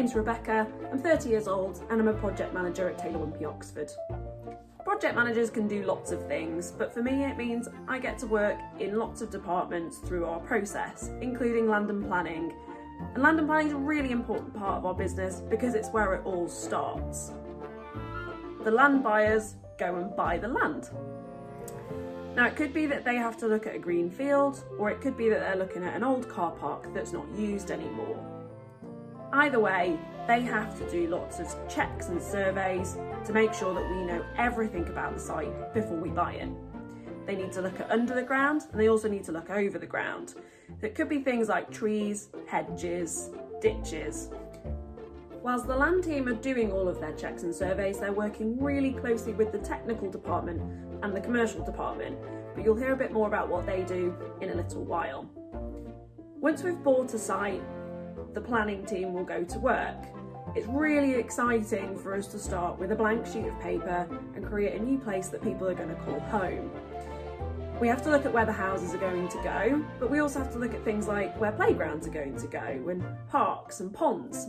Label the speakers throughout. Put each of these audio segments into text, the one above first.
Speaker 1: name's Rebecca, I'm 30 years old and I'm a project manager at Taylor Wimpey, Oxford. Project managers can do lots of things, but for me it means I get to work in lots of departments through our process, including land and planning. And land and planning is a really important part of our business because it's where it all starts. The land buyers go and buy the land. Now it could be that they have to look at a green field, or it could be that they're looking at an old car park that's not used anymore. Either way, they have to do lots of checks and surveys to make sure that we know everything about the site before we buy it. They need to look at under the ground, and they also need to look over the ground. It could be things like trees, hedges, ditches. Whilst the land team are doing all of their checks and surveys, they're working really closely with the technical department and the commercial department, but you'll hear a bit more about what they do in a little while. Once we've bought a site, the planning team will go to work. It's really exciting for us to start with a blank sheet of paper and create a new place that people are going to call home. We have to look at where the houses are going to go, but we also have to look at things like where playgrounds are going to go and parks and ponds.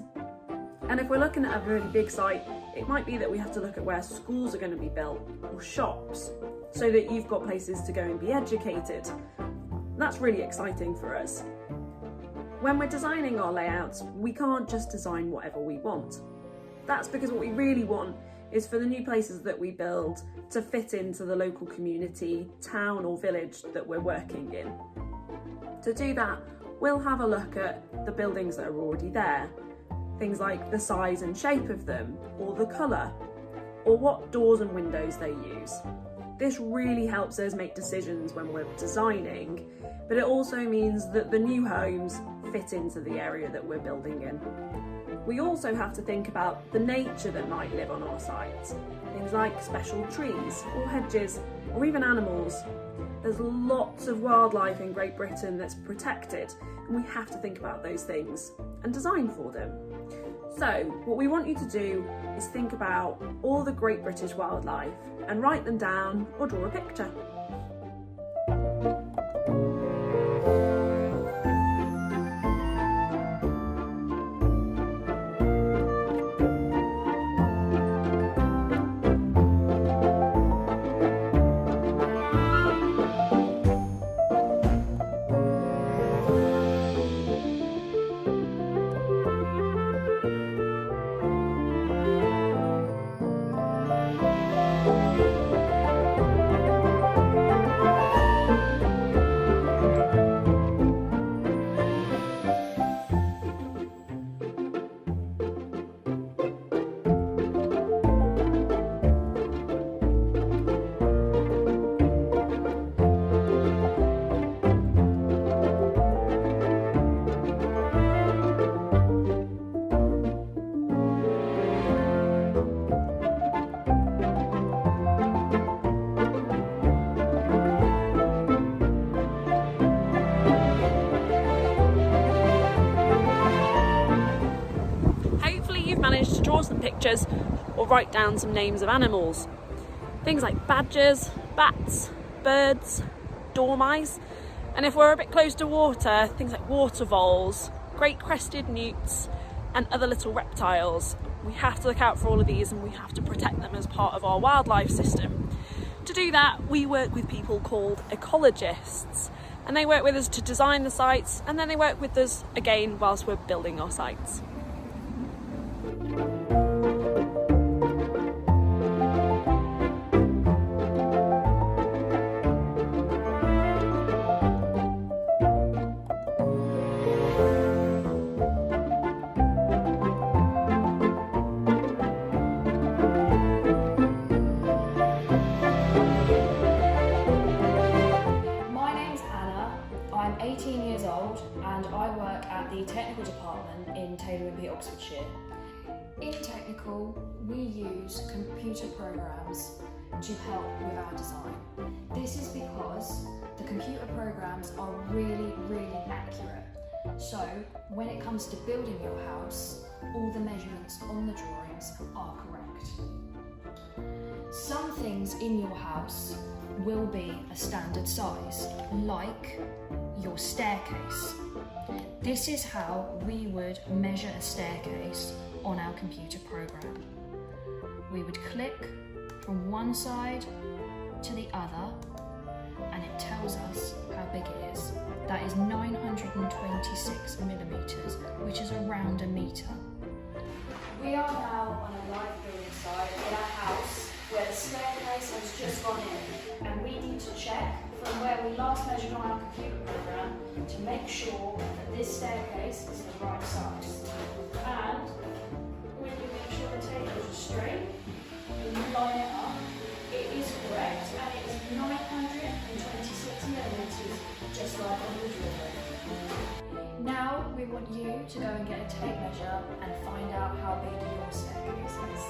Speaker 1: And if we're looking at a really big site, it might be that we have to look at where schools are going to be built or shops, so that you've got places to go and be educated. That's really exciting for us. When we're designing our layouts, we can't just design whatever we want. That's because what we really want is for the new places that we build to fit into the local community, town or village that we're working in. To do that, we'll have a look at the buildings that are already there. Things like the size and shape of them, or the colour, or what doors and windows they use. This really helps us make decisions when we're designing, but it also means that the new homes fit into the area that we're building in. We also have to think about the nature that might live on our sites. Things like special trees or hedges or even animals. There's lots of wildlife in Great Britain that's protected, and we have to think about those things and design for them. So what we want you to do is think about all the Great British wildlife and write them down or draw a picture. Managed to draw some pictures or write down some names of animals. Things like badgers, bats, birds, dormice, and if we're a bit close to water, things like water voles, great crested newts and other little reptiles. We have to look out for all of these and we have to protect them as part of our wildlife system. To do that, we work with people called ecologists, and they work with us to design the sites, and then they work with us again whilst we're building our sites.
Speaker 2: I'm 18 years old and I work at the technical department in Taylor Wimpey, Oxfordshire. In technical, we use computer programs to help with our design. This is because the computer programs are really, really accurate. So when it comes to building your house, all the measurements on the drawings are correct. Some things in your house will be a standard size, like your staircase. This is how we would measure a staircase on our computer program. We would click from one side to the other and it tells us how big it is. That is 926 millimetres, which is around a metre. We are now on a live building site in a house where the staircase has just gone in, and we need to check from where we last measured on our computer program to make sure that this staircase is the right size. And when you make sure the tables are straight, when you line it up, it is correct, and it is 926 millimetres, just like on the drawing. Now we want you to go and get a tape measure and find out how big your staircase is.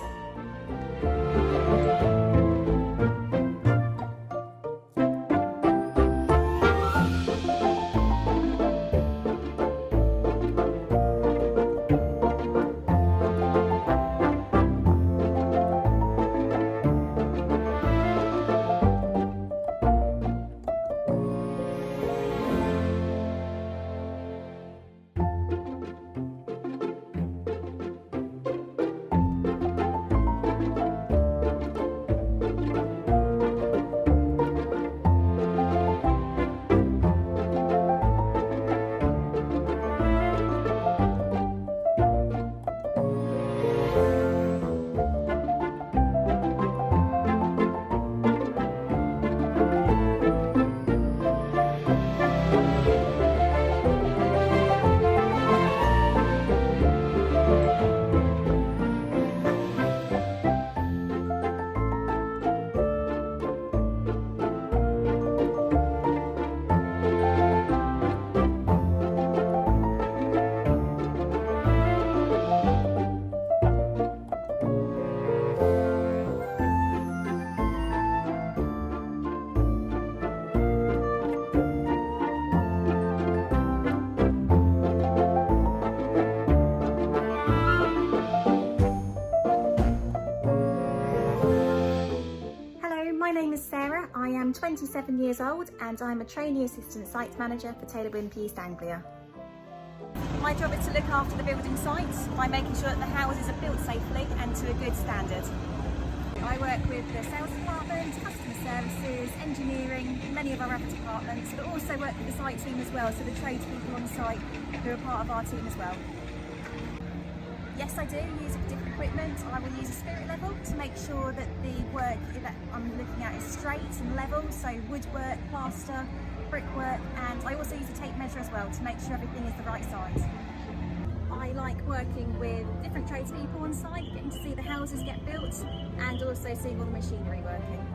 Speaker 3: My name is Sarah, I am 27 years old and I'm a trainee assistant site manager for Taylor Wimpey East Anglia. My job is to look after the building sites by making sure that the houses are built safely and to a good standard. I work with the sales department, customer services, engineering, many of our other departments, but also work with the site team as well, so the tradespeople on site who are part of our team as well. Yes, I do use different equipment. I will use a spirit level to make sure that the work that I'm looking at is straight and level, so woodwork, plaster, brickwork, and I also use a tape measure as well to make sure everything is the right size. I like working with different tradespeople on site, getting to see the houses get built and also seeing all the machinery working.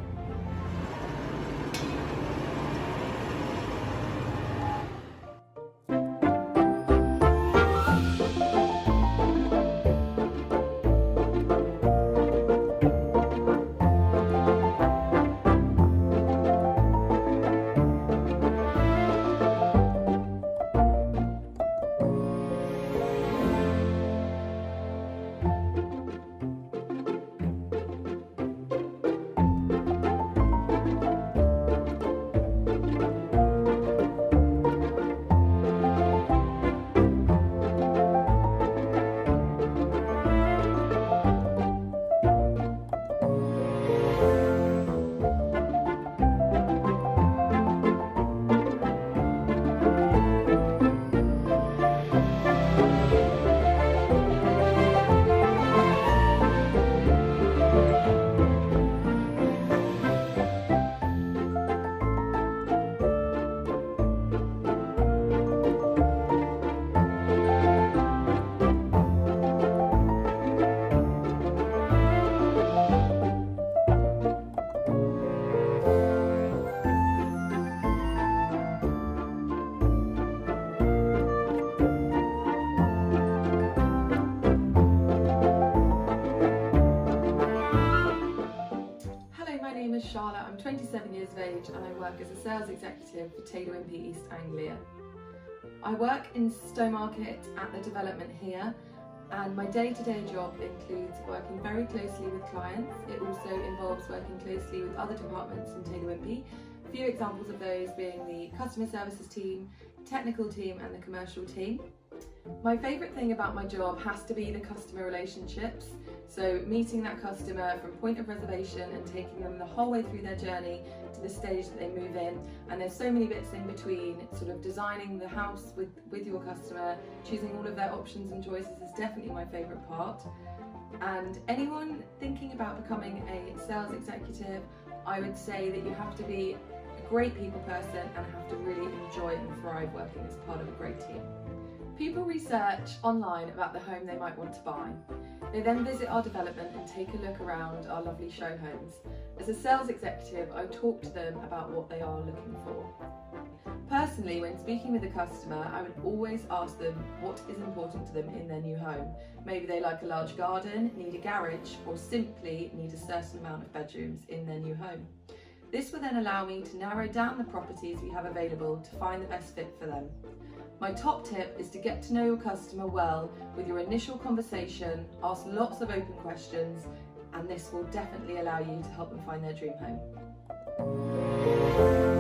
Speaker 4: Charlotte, I'm 27 years of age and I work as a sales executive for Taylor Wimpey East Anglia. I work in Stowmarket at the development here, and my day-to-day job includes working very closely with clients. It also involves working closely with other departments in Taylor Wimpey. A few examples of those being the customer services team, technical team and the commercial team. My favourite thing about my job has to be the customer relationships. So meeting that customer from point of reservation and taking them the whole way through their journey to the stage that they move in. And there's so many bits in between, sort of designing the house with your customer, choosing all of their options and choices is definitely my favourite part. And anyone thinking about becoming a sales executive, I would say that you have to be a great people person and have to really enjoy and thrive working as part of a great team. People research online about the home they might want to buy. They then visit our development and take a look around our lovely show homes. As a sales executive, I talk to them about what they are looking for. Personally, when speaking with a customer, I would always ask them what is important to them in their new home. Maybe they like a large garden, need a garage, or simply need a certain amount of bedrooms in their new home. This will then allow me to narrow down the properties we have available to find the best fit for them. My top tip is to get to know your customer well with your initial conversation, ask lots of open questions, and this will definitely allow you to help them find their dream home.